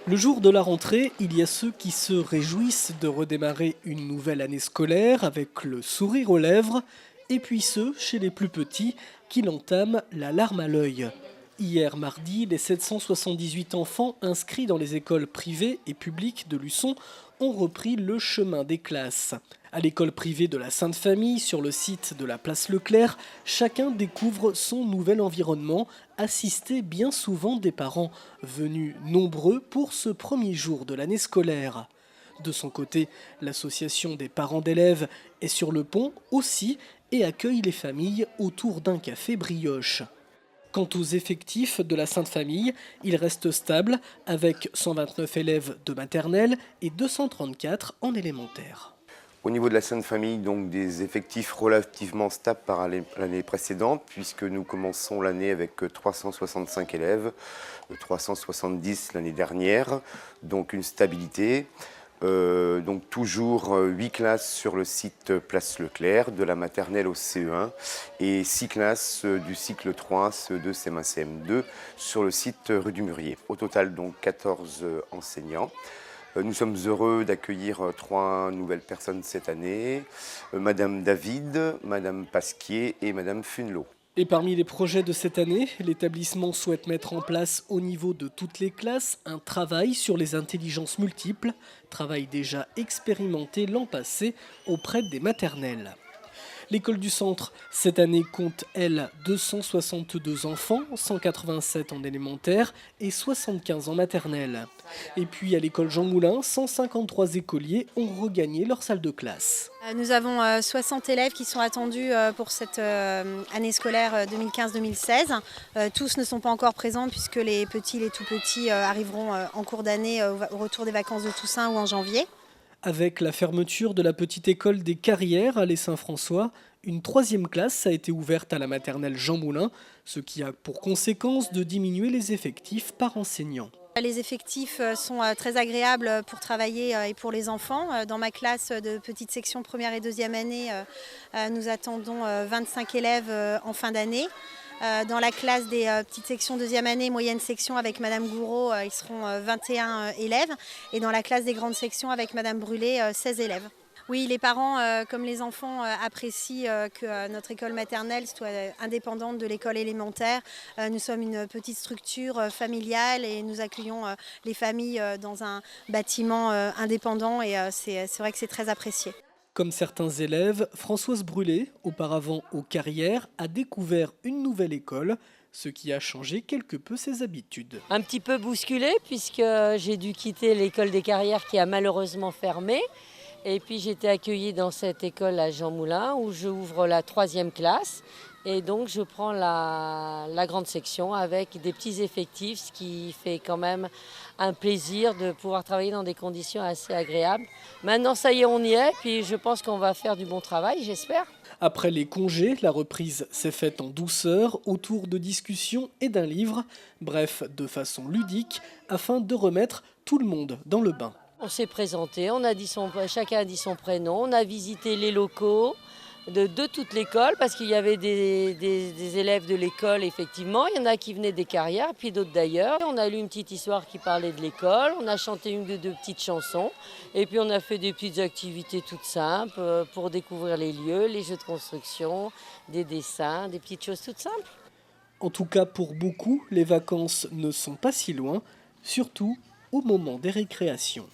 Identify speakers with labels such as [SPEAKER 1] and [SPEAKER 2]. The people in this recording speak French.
[SPEAKER 1] Le jour de la rentrée, il y a ceux qui se réjouissent de redémarrer une nouvelle année scolaire avec le sourire aux lèvres, et puis ceux, chez les plus petits, qui l'entament la larme à l'œil. Hier mardi, les 778 enfants inscrits dans les écoles privées et publiques de Luçon ont repris le chemin des classes. À l'école privée de la Sainte Famille, sur le site de la place Leclerc, chacun découvre son nouvel environnement, assisté bien souvent des parents, venus nombreux pour ce premier jour de l'année scolaire. De son côté, l'association des parents d'élèves est sur le pont aussi et accueille les familles autour d'un café brioche. Quant aux effectifs de la Sainte Famille, ils restent stables avec 129 élèves de maternelle et 234 en élémentaire.
[SPEAKER 2] Au niveau de la Sainte Famille, donc des effectifs relativement stables par l'année précédente, puisque nous commençons l'année avec 365 élèves, 370 l'année dernière, donc une stabilité. Donc toujours 8 classes sur le site Place Leclerc, de la maternelle au CE1, et 6 classes du cycle 3, CE2, CM1, CM2 sur le site rue du Mûrier. Au total donc 14 enseignants. Nous sommes heureux d'accueillir 3 nouvelles personnes cette année, Madame David, Madame Pasquier et Madame Funelot.
[SPEAKER 1] Et parmi les projets de cette année, l'établissement souhaite mettre en place au niveau de toutes les classes un travail sur les intelligences multiples, travail déjà expérimenté l'an passé auprès des maternelles. L'école du centre, cette année, compte, elle, 262 enfants, 187 en élémentaire et 75 en maternelle. Et puis à l'école Jean Moulin, 153 écoliers ont regagné leur salle de classe.
[SPEAKER 3] Nous avons 60 élèves qui sont attendus pour cette année scolaire 2015-2016. Tous ne sont pas encore présents puisque les petits, les tout petits arriveront en cours d'année au retour des vacances de Toussaint ou en janvier.
[SPEAKER 1] Avec la fermeture de la petite école des Carrières à Les Saint-François, une 3e classe a été ouverte à la maternelle Jean Moulin, ce qui a pour conséquence de diminuer les effectifs par enseignant.
[SPEAKER 3] Les effectifs sont très agréables pour travailler et pour les enfants. Dans ma classe de petite section première et deuxième année, nous attendons 25 élèves en fin d'année. Dans la classe des petites sections deuxième année, moyenne section avec Madame Gouraud, ils seront 21 élèves. Et dans la classe des grandes sections avec Madame Brûlé, 16 élèves. Oui, les parents, comme les enfants, apprécient que notre école maternelle soit indépendante de l'école élémentaire. Nous sommes une petite structure familiale et nous accueillons les familles dans un bâtiment indépendant et c'est vrai que c'est très apprécié.
[SPEAKER 1] Comme certains élèves, Françoise Brûlé, auparavant aux Carrières, a découvert une nouvelle école, ce qui a changé quelque peu ses habitudes.
[SPEAKER 4] Un petit peu bousculé puisque j'ai dû quitter l'école des Carrières qui a malheureusement fermé. Et puis j'ai été accueillie dans cette école à Jean Moulin où j'ouvre la 3e classe. Et donc je prends la grande section avec des petits effectifs, ce qui fait quand même un plaisir de pouvoir travailler dans des conditions assez agréables. Maintenant ça y est, on y est, puis je pense qu'on va faire du bon travail, j'espère.
[SPEAKER 1] Après les congés, la reprise s'est faite en douceur, autour de discussions et d'un livre, bref, de façon ludique, afin de remettre tout le monde dans le bain.
[SPEAKER 4] On s'est présenté, chacun a dit son prénom, on a visité les locaux de toute l'école parce qu'il y avait des élèves de l'école effectivement, il y en a qui venaient des Carrières puis d'autres d'ailleurs. On a lu une petite histoire qui parlait de l'école, on a chanté une ou deux petites chansons et puis on a fait des petites activités toutes simples pour découvrir les lieux, les jeux de construction, des dessins, des petites choses toutes simples.
[SPEAKER 1] En tout cas pour beaucoup, les vacances ne sont pas si loin, surtout au moment des récréations.